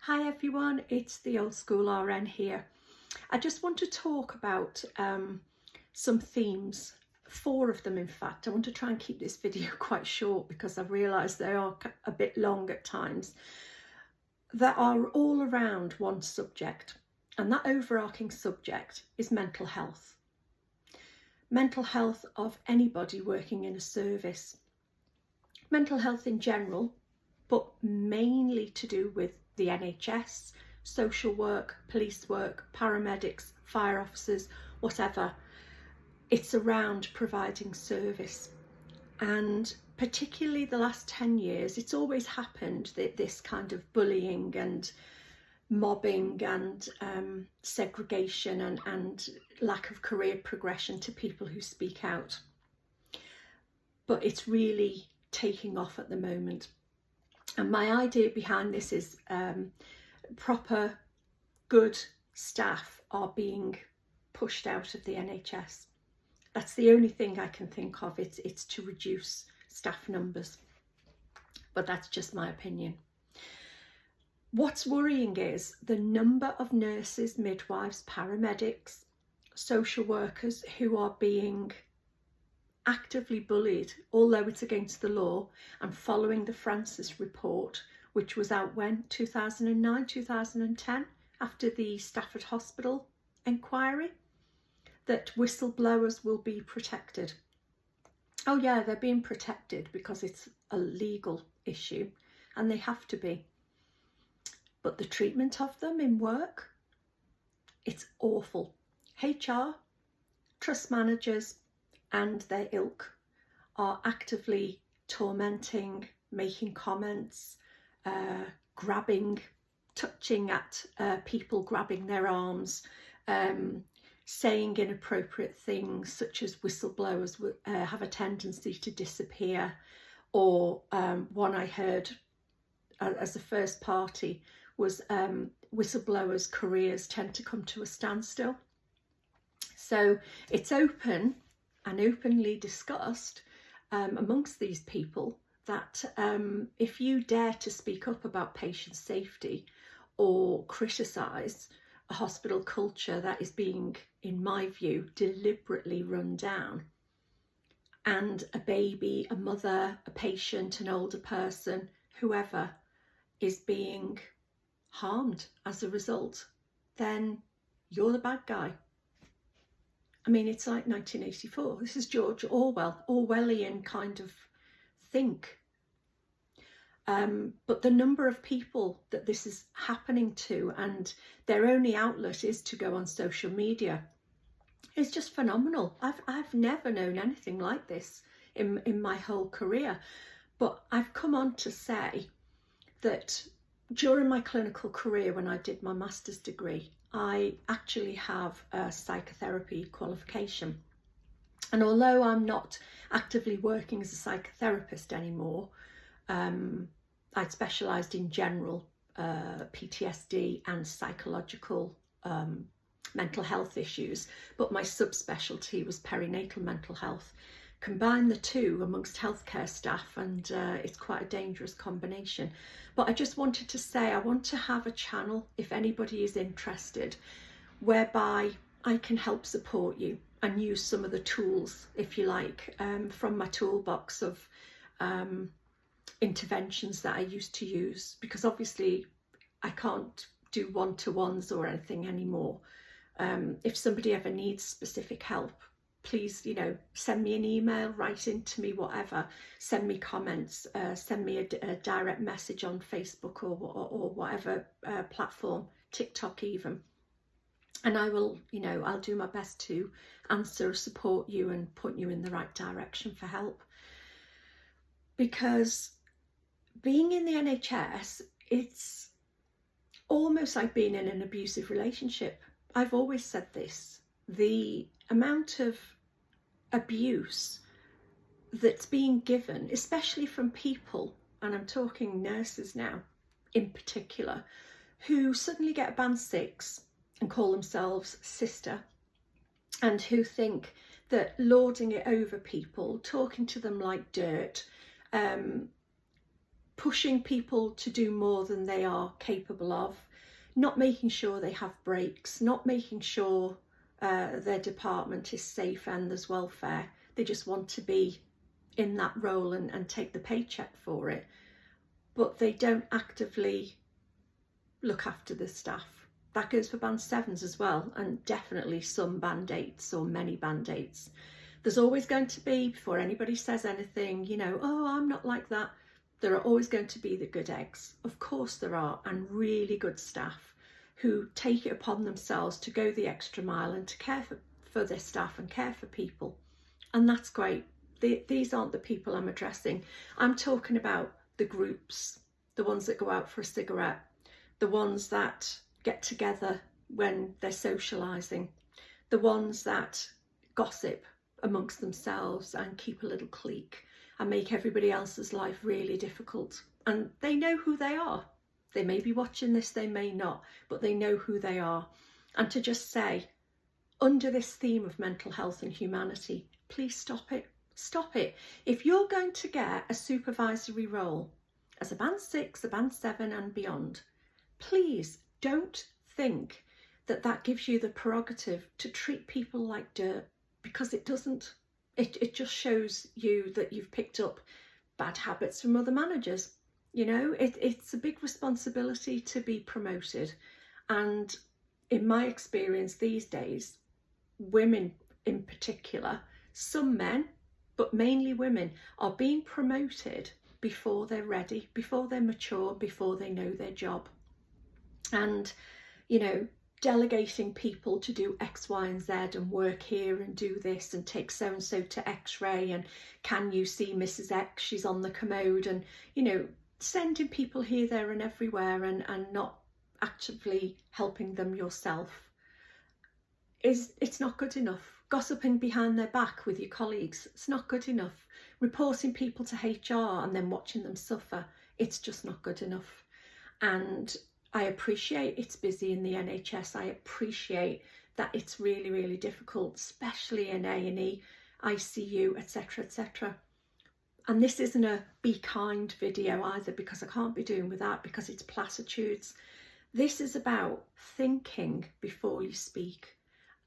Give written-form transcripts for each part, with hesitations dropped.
Hi everyone, it's the Old School RN here. I just want to talk about some themes, 4 of them in fact. I want to try and keep this video quite short because I've realised they are a bit long at times, that are all around one subject, and that overarching subject is mental health. Mental health of anybody working in a service. Mental health in general, but mainly to do with the NHS, social work, police work, paramedics, fire officers, whatever. It's around providing service. And particularly the last 10 years, it's always happened that this kind of bullying and mobbing and segregation and lack of career progression to people who speak out. But it's really taking off at the moment. And my idea behind this is proper, good staff are being pushed out of the NHS. That's the only thing I can think of. It's to reduce staff numbers. But that's just my opinion. What's worrying is the number of nurses, midwives, paramedics, social workers who are being actively bullied, although it's against the law, and following the Francis report, which was out when, 2009, 2010, after the Stafford Hospital inquiry, that whistleblowers will be protected. Oh yeah, they're being protected because it's a legal issue and they have to be. But the treatment of them in work, it's awful. HR, trust managers, and their ilk are actively tormenting, making comments, grabbing, touching at people, grabbing their arms, saying inappropriate things such as whistleblowers have a tendency to disappear, or one I heard as the first party was whistleblowers' careers tend to come to a standstill. So it's open and openly discussed amongst these people that if you dare to speak up about patient safety or criticise a hospital culture that is being, in my view, deliberately run down, and a baby, a mother, a patient, an older person, whoever is being harmed as a result, then you're the bad guy. I mean, it's like 1984. This is George Orwellian kind of think. But the number of people that this is happening to, and their only outlet is to go on social media, is just phenomenal. I've never known anything like this in my whole career. But I've come on to say that during my clinical career, when I did my master's degree, I actually have a psychotherapy qualification. And although I'm not actively working as a psychotherapist anymore, I specialised in general PTSD and psychological mental health issues, but my subspecialty was perinatal mental health. Combine the two amongst healthcare staff and it's quite a dangerous combination. But I just wanted to say, I want to have a channel, if anybody is interested, whereby I can help support you and use some of the tools, if you like, from my toolbox of interventions that I used to use, because obviously I can't do one-to-ones or anything anymore. If somebody ever needs specific help, please, send me an email, write into me, whatever, send me comments, send me a direct message on Facebook or whatever platform, TikTok even. And I will, I'll do my best to answer, support you and point you in the right direction for help. Because being in the NHS, it's almost like being in an abusive relationship. I've always said this. The amount of abuse that's being given, especially from people, and I'm talking nurses now in particular, who suddenly get a band 6 and call themselves sister, and who think that lording it over people, talking to them like dirt, pushing people to do more than they are capable of, not making sure they have breaks, not making sure their department is safe and there's welfare. They just want to be in that role and take the paycheck for it, but they don't actively look after the staff. That goes for band 7s as well, and definitely some band 8s or many band 8s. There's always going to be, before anybody says anything, you know, oh, I'm not like that, there are always going to be the good eggs. Of course there are, and really good staff who take it upon themselves to go the extra mile and to care for their staff and care for people. And that's great. These aren't the people I'm addressing. I'm talking about the groups, the ones that go out for a cigarette, the ones that get together when they're socialising, the ones that gossip amongst themselves and keep a little clique and make everybody else's life really difficult. And they know who they are. They may be watching this, they may not, but they know who they are. And to just say, under this theme of mental health and humanity, please stop it. Stop it. If you're going to get a supervisory role as a band 6, a band 7 and beyond, please don't think that that gives you the prerogative to treat people like dirt, because it doesn't. It just shows you that you've picked up bad habits from other managers. You know, it's a big responsibility to be promoted. And in my experience these days, women in particular, some men, but mainly women, are being promoted before they're ready, before they're mature, before they know their job. And, you know, delegating people to do X, Y and Z and work here and do this and take so-and-so to x-ray and can you see Mrs. X, she's on the commode, and, you know, sending people here, there and everywhere and not actively helping them yourself. It's not good enough. Gossiping behind their back with your colleagues, it's not good enough. Reporting people to HR and then watching them suffer, it's just not good enough. And I appreciate it's busy in the NHS. I appreciate that it's really, really difficult, especially in A&E, ICU, etc, etc. And this isn't a be kind video either, because I can't be doing with that, because it's platitudes. This is about thinking before you speak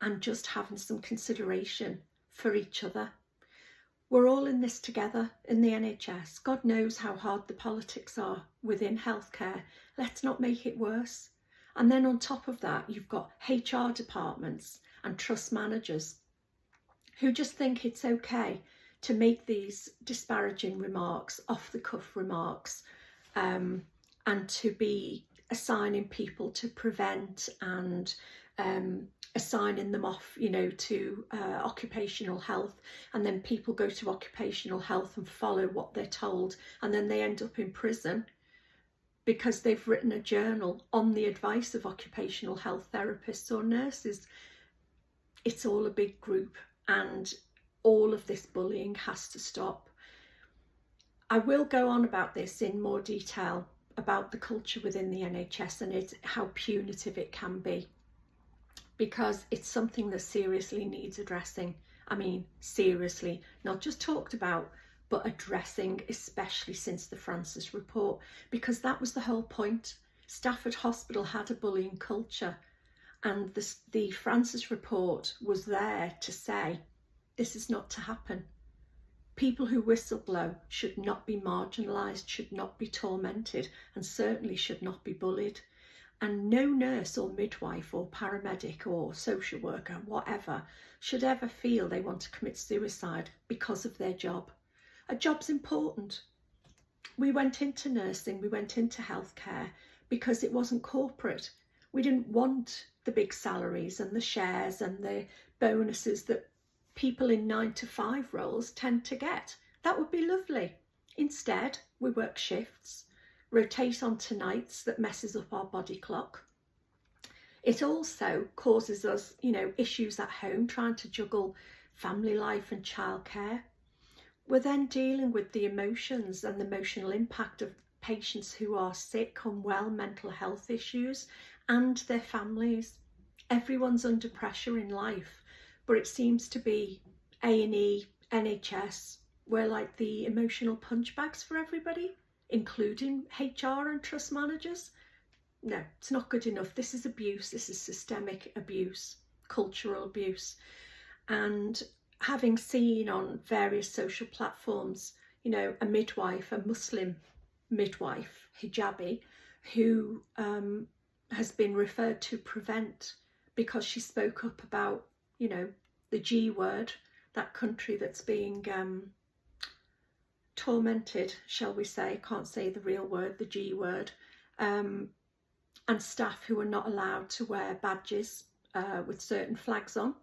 and just having some consideration for each other. We're all in this together in the NHS. God knows how hard the politics are within healthcare. Let's not make it worse. And then on top of that, you've got HR departments and trust managers who just think it's okay to make these disparaging remarks, off-the-cuff remarks, and to be assigning people to prevent and assigning them off, you know, to occupational health, and then people go to occupational health and follow what they're told, and then they end up in prison because they've written a journal on the advice of occupational health therapists or nurses. It's all a big group, and all of this bullying has to stop. I will go on about this in more detail, about the culture within the NHS and how punitive it can be, because it's something that seriously needs addressing. I mean, seriously, not just talked about, but addressing, especially since the Francis report, because that was the whole point. Stafford Hospital had a bullying culture, and the Francis report was there to say, this is not to happen. People who whistleblow should not be marginalised, should not be tormented, and certainly should not be bullied. And no nurse or midwife or paramedic or social worker, whatever, should ever feel they want to commit suicide because of their job. A job's important. We went into nursing, we went into healthcare because it wasn't corporate. We didn't want the big salaries and the shares and the bonuses that people in 9-to-5 roles tend to get. That would be lovely. Instead, we work shifts, rotate onto nights that messes up our body clock. It also causes us, you know, issues at home, trying to juggle family life and childcare. We're then dealing with the emotions and the emotional impact of patients who are sick, unwell, mental health issues, and their families. Everyone's under pressure in life, but it seems to be A&E, NHS, we're like the emotional punch bags for everybody. including HR and trust managers. No, it's not good enough. This is abuse. This is systemic abuse, cultural abuse. And having seen on various social platforms, you know, a midwife, a Muslim midwife, hijabi, who has been referred to Prevent because she spoke up about, you know, the G word, that country that's being tormented, shall we say, can't say the real word, the G word, and staff who are not allowed to wear badges with certain flags on,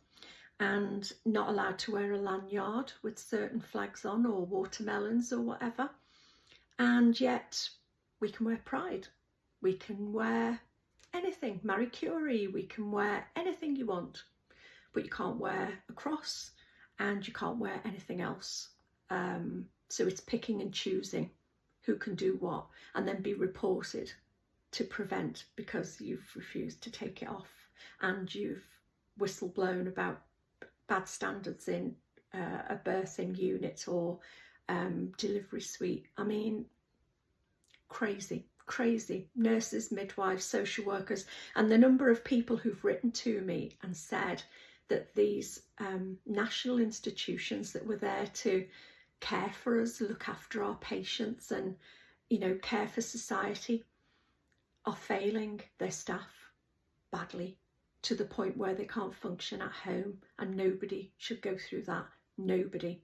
and not allowed to wear a lanyard with certain flags on, or watermelons or whatever. And yet we can wear pride, we can wear anything, Marie Curie, we can wear anything you want, but you can't wear a cross and you can't wear anything else. So it's picking and choosing who can do what, and then be reported to Prevent because you've refused to take it off and you've whistleblown about bad standards in a birthing unit or delivery suite. I mean, crazy. Nurses, midwives, social workers, and the number of people who've written to me and said that these national institutions that were there to care for us, look after our patients and, you know, care for society, are failing their staff badly, to the point where they can't function at home, and nobody should go through that. Nobody.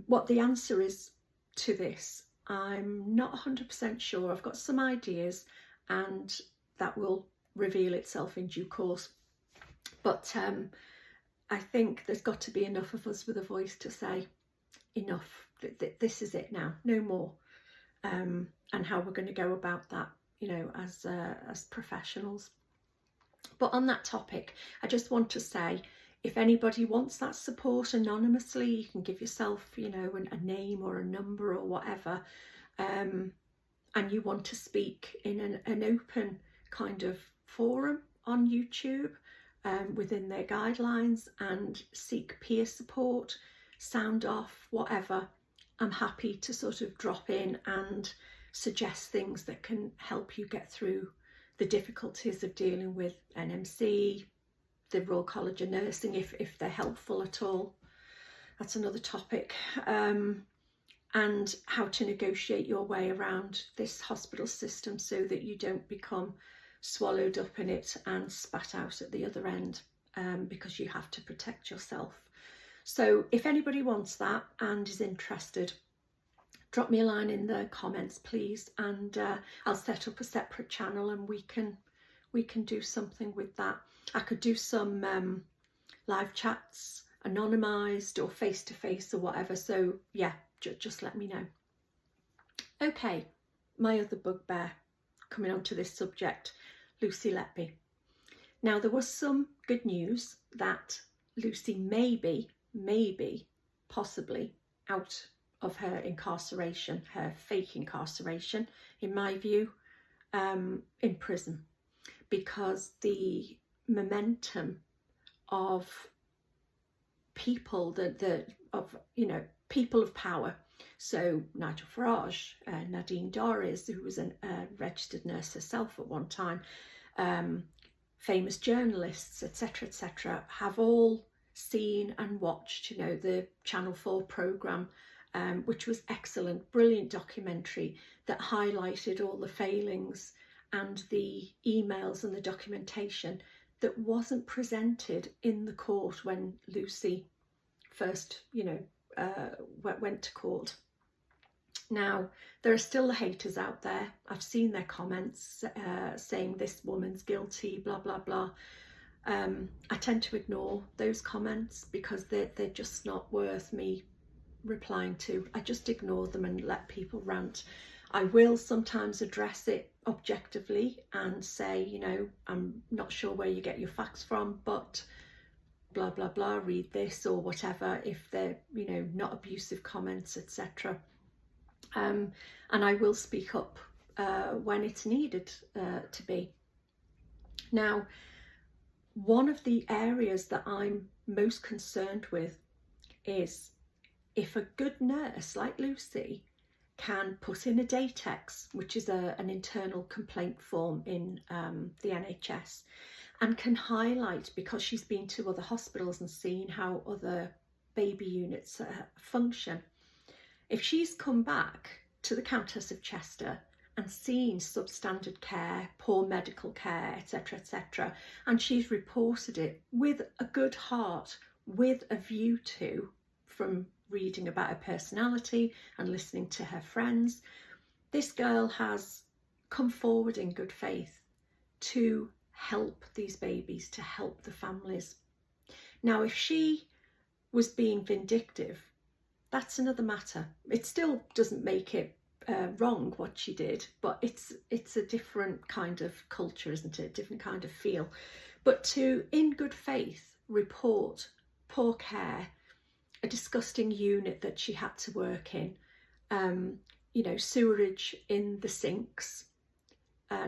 What the answer is to this, I'm not 100% sure. I've got some ideas and that will reveal itself in due course. But I think there's got to be enough of us with a voice to say, enough, this is it now, no more. And how we're going to go about that, you know, as professionals. But on that topic, I just want to say, if anybody wants that support anonymously, you can give yourself, you know, a name or a number or whatever, and you want to speak in an open kind of forum on YouTube within their guidelines and seek peer support, sound off, whatever, I'm happy to sort of drop in and suggest things that can help you get through the difficulties of dealing with NMC, the Royal College of Nursing, if they're helpful at all. That's another topic. And how to negotiate your way around this hospital system so that you don't become swallowed up in it and spat out at the other end, because you have to protect yourself. So if anybody wants that and is interested, drop me a line in the comments, please, and I'll set up a separate channel and we can do something with that. I could do some live chats, anonymised or face-to-face or whatever. So yeah, just let me know. Okay, my other bugbear coming on to this subject, Lucy Letby. Now, there was some good news that Lucy maybe, possibly out of her incarceration, her fake incarceration, in my view, in prison, because the momentum of people, people of power, so Nigel Farage, Nadine Dorries, who was a registered nurse herself at one time, famous journalists, etc., have all seen and watched, you know, the Channel 4 programme, which was excellent, brilliant documentary that highlighted all the failings and the emails and the documentation that wasn't presented in the court when Lucy first, went to court. Now, there are still the haters out there. I've seen their comments saying this woman's guilty, blah, blah, blah. I tend to ignore those comments because they're just not worth me replying to. I just ignore them and let people rant. I will sometimes address it objectively and say, you know, I'm not sure where you get your facts from, but blah, blah, blah, read this or whatever, if they're, you know, not abusive comments, etc. And I will speak up when it's needed to be. Now, one of the areas that I'm most concerned with is if a good nurse like Lucy can put in a Datex, which is an internal complaint form in the NHS, and can highlight, because she's been to other hospitals and seen how other baby units function. If she's come back to the Countess of Chester and seen substandard care, poor medical care, etc., etc., and she's reported it with a good heart, with a view to, from reading about her personality and listening to her friends, this girl has come forward in good faith to help these babies, to help the families. Now, if she was being vindictive, that's another matter. It still doesn't make it wrong what she did, but it's a different kind of culture, isn't it? Different kind of feel. But to, in good faith, report poor care, a disgusting unit that she had to work in, you know, sewerage in the sinks,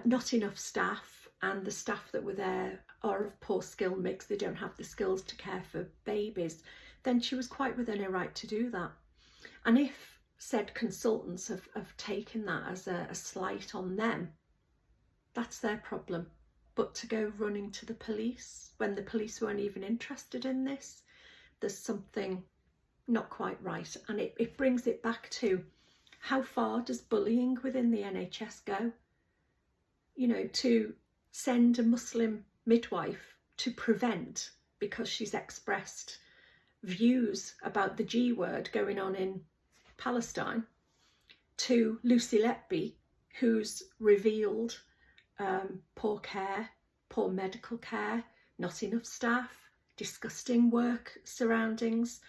not enough staff, and the staff that were there are of poor skill mix, they don't have the skills to care for babies, then she was quite within her right to do that. And if said consultants have taken that as a slight on them, that's their problem. But to go running to the police when the police weren't even interested in this, there's something not quite right. And it brings it back to, how far does bullying within the NHS go? You know, to send a Muslim midwife to prevent, because she's expressed views about the G word going on in Palestine, to Lucy Letby, who's revealed poor care, poor medical care, not enough staff, disgusting work surroundings,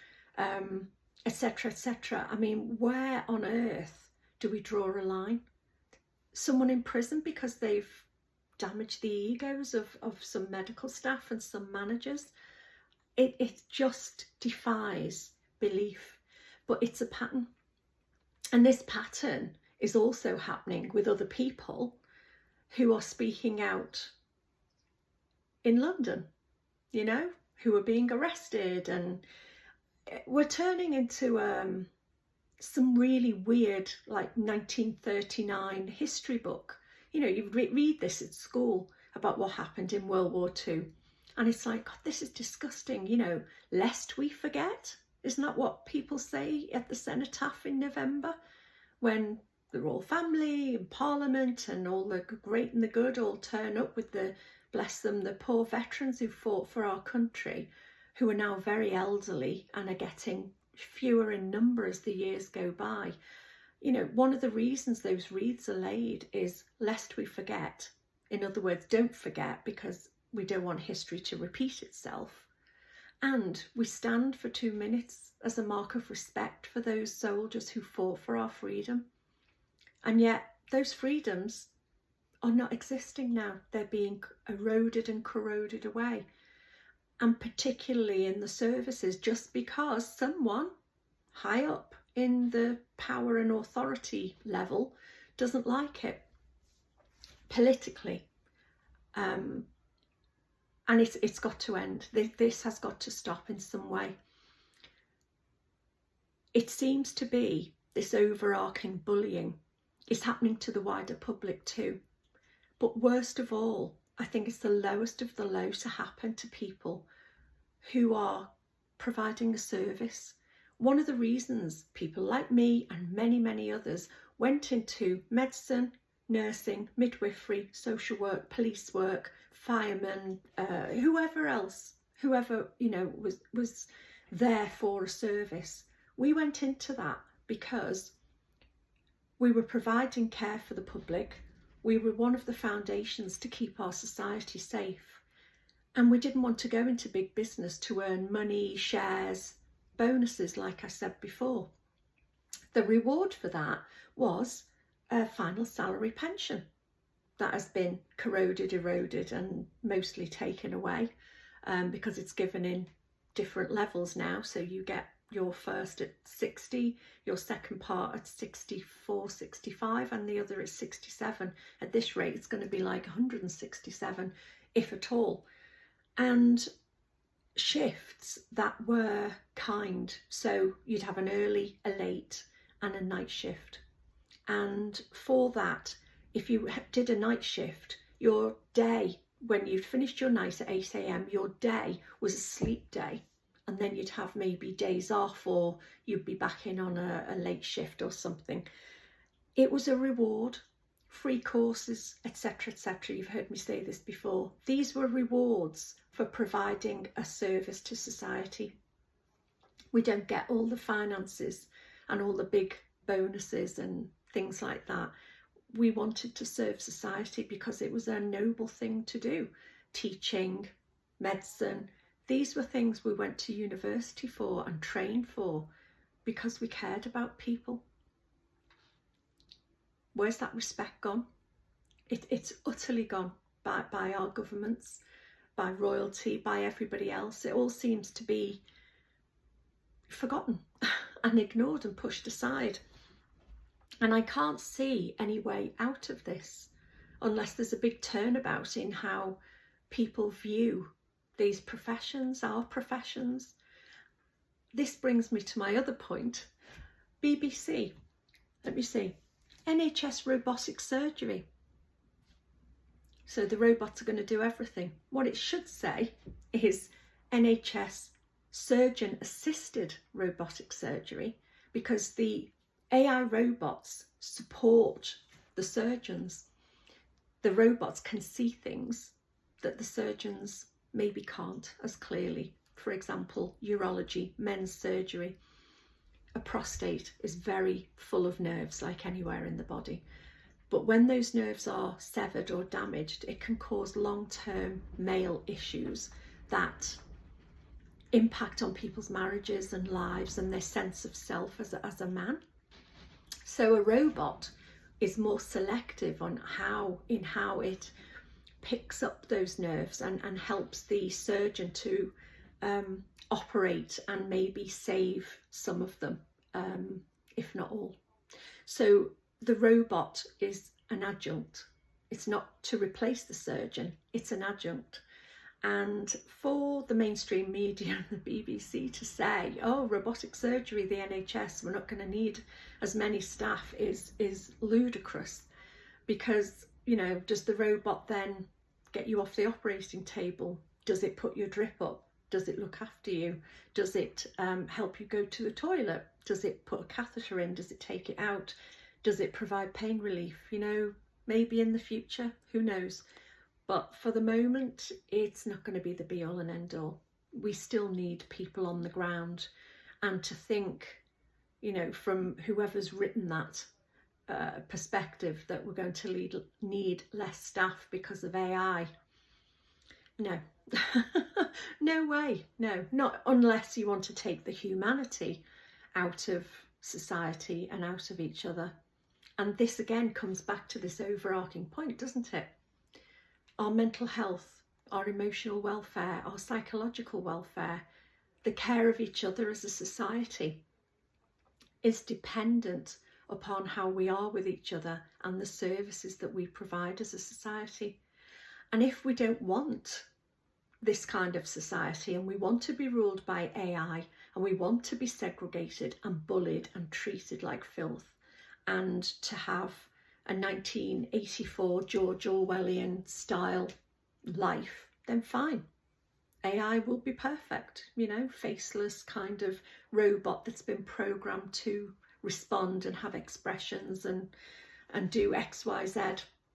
etc., etc. I mean, where on earth do we draw a line? Someone in prison because they've damaged the egos of some medical staff and some managers? It just defies belief. But it's a pattern. And this pattern is also happening with other people who are speaking out in London, you know, who are being arrested. And we're turning into some really weird, like 1939 history book. You know, you read this at school about what happened in World War II. And it's like, God, this is disgusting, you know, lest we forget. Isn't that what people say at the cenotaph in November, when the royal family and Parliament and all the great and the good all turn up with the, bless them, the poor veterans who fought for our country, who are now very elderly and are getting fewer in number as the years go by. You know, one of the reasons those wreaths are laid is lest we forget. In other words, don't forget, because we don't want history to repeat itself. And we stand for 2 minutes as a mark of respect for those soldiers who fought for our freedom. And yet those freedoms are not existing now. They're being eroded and corroded away. And particularly in the services, just because someone high up in the power and authority level doesn't like it politically. And it's got to end. This has got to stop in some way. It seems to be this overarching bullying is happening to the wider public too. But worst of all, I think it's the lowest of the low to happen to people who are providing a service. One of the reasons people like me and many, many others went into medicine, nursing, midwifery, social work, police work, firemen, whoever else, whoever, you know, was there for a service. We went into that because we were providing care for the public. We were one of the foundations to keep our society safe. And we didn't want to go into big business to earn money, shares, bonuses, like I said before. The reward for that was a final salary pension that has been corroded, eroded and mostly taken away because it's given in different levels now. So you get your first at 60, your second part at 64, 65 and the other at 67. At this rate it's going to be like 167 if at all. And shifts that were kind. So you'd have an early, a late and a night shift. And for that, if you did a night shift, your day, when you'd finished your night at 8 a.m, your day was a sleep day. And then you'd have maybe days off, or you'd be back in on a late shift or something. It was a reward. Free courses, etc., etc. You've heard me say this before. These were rewards for providing a service to society. We don't get all the finances and all the big bonuses and things like that. We wanted to serve society because it was a noble thing to do. Teaching, medicine, these were things we went to university for and trained for because we cared about people. Where's that respect gone? It's utterly gone by our governments, by royalty, by everybody else. It all seems to be forgotten and ignored and pushed aside. And I can't see any way out of this unless there's a big turnabout in how people view these professions, our professions. This brings me to my other point. BBC, let me see, NHS robotic surgery. So the robots are going to do everything. What it should say is NHS surgeon assisted robotic surgery, because the AI robots support the surgeons. The robots can see things that the surgeons maybe can't as clearly. For example, urology, men's surgery. A prostate is very full of nerves, like anywhere in the body. But when those nerves are severed or damaged, it can cause long-term male issues that impact on people's marriages and lives and their sense of self as a man. So a robot is more selective on how it picks up those nerves and helps the surgeon to operate and maybe save some of them, if not all. So the robot is an adjunct. It's not to replace the surgeon, it's an adjunct. And for the mainstream media and the BBC to say, oh, robotic surgery, the NHS, we're not going to need as many staff is ludicrous. Because, you know, does the robot then get you off the operating table? Does it put your drip up? Does it look after you? Does it help you go to the toilet? Does it put a catheter in? Does it take it out? Does it provide pain relief? You know, maybe in the future, who knows? But for the moment, it's not going to be the be all and end all. We still need people on the ground. And to think, you know, from whoever's written that perspective that we're going to need less staff because of AI. No, no way. No, not unless you want to take the humanity out of society and out of each other. And this again comes back to this overarching point, doesn't it? Our mental health, our emotional welfare, our psychological welfare, the care of each other as a society is dependent upon how we are with each other and the services that we provide as a society. And if we don't want this kind of society and we want to be ruled by AI and we want to be segregated and bullied and treated like filth and to have a 1984 George Orwellian style life, then fine. AI will be perfect, you know, faceless kind of robot that's been programmed to respond and have expressions and do X, Y, Z,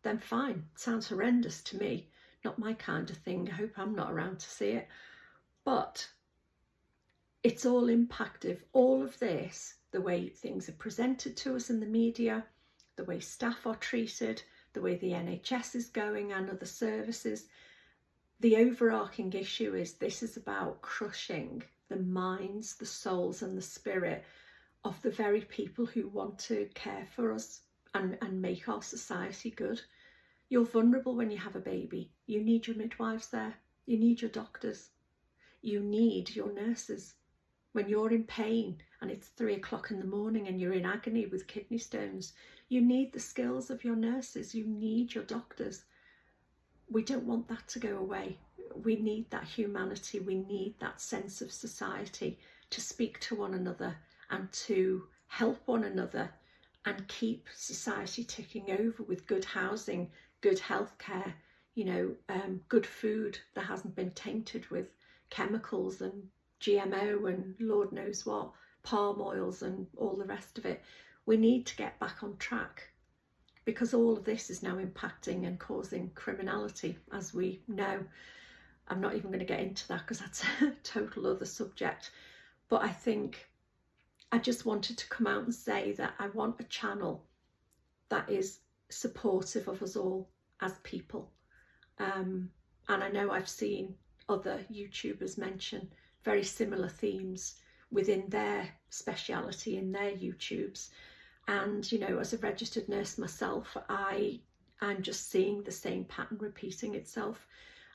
then fine. Sounds horrendous to me. Not my kind of thing. I hope I'm not around to see it. But it's all impactive. All of this, the way things are presented to us in the media, the way staff are treated, the way the NHS is going and other services. The overarching issue is this is about crushing the minds, the souls and the spirit of the very people who want to care for us and make our society good. You're vulnerable when you have a baby. You need your midwives there. You need your doctors. You need your nurses. When you're in pain and it's 3 o'clock in the morning and you're in agony with kidney stones, you need the skills of your nurses. You need your doctors. We don't want that to go away. We need that humanity. We need that sense of society to speak to one another and to help one another and keep society ticking over with good housing, good healthcare, you know, good food that hasn't been tainted with chemicals and GMO and Lord knows what, palm oils and all the rest of it. We need to get back on track, because all of this is now impacting and causing criminality, as we know. I'm not even going to get into that because that's a total other subject. But I think I just wanted to come out and say that I want a channel that is supportive of us all as people. And I know I've seen other YouTubers mention very similar themes within their speciality in their YouTubes. And, you know, as a registered nurse myself, I'm just seeing the same pattern repeating itself.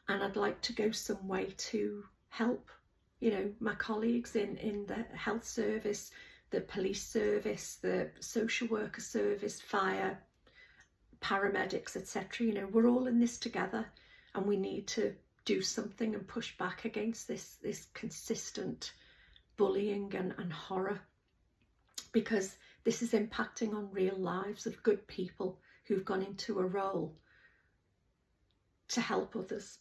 And I'd like to go some way to help, you know, my colleagues in the health service, the police service, the social worker service, fire, paramedics, etc. You know, we're all in this together, and we need to do something and push back against this consistent bullying and horror, because this is impacting on real lives of good people who've gone into a role to help others.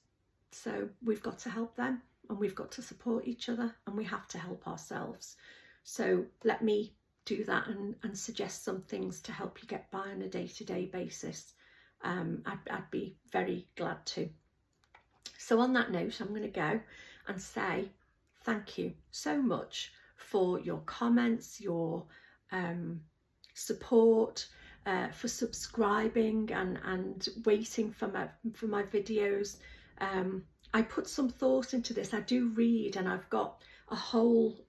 So we've got to help them, and we've got to support each other, and we have to help ourselves. So let me do that and suggest some things to help you get by on a day-to-day basis. I'd be very glad to. So on that note, I'm going to go and say thank you so much for your comments, your support, for subscribing and waiting for my videos. I put some thought into this. I do read, and I've got a whole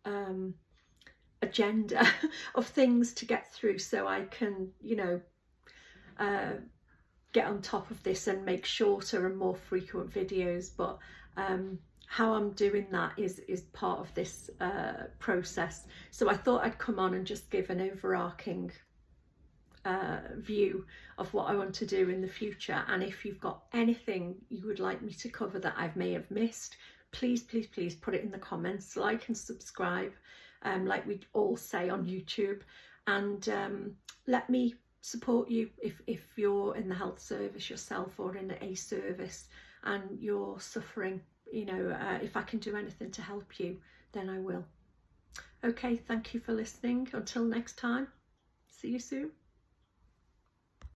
agenda of things to get through, so I can, you know, get on top of this and make shorter and more frequent videos. But how I'm doing that is part of this process. So I thought I'd come on and just give an overarching view of what I want to do in the future. And if you've got anything you would like me to cover that I may have missed, please put it in the comments. Like and subscribe, like we all say on YouTube, and let me support you if you're in the health service yourself, or in a service and you're suffering. You know, if I can do anything to help you, then I will. Okay, thank you for listening. Until next time, see you soon.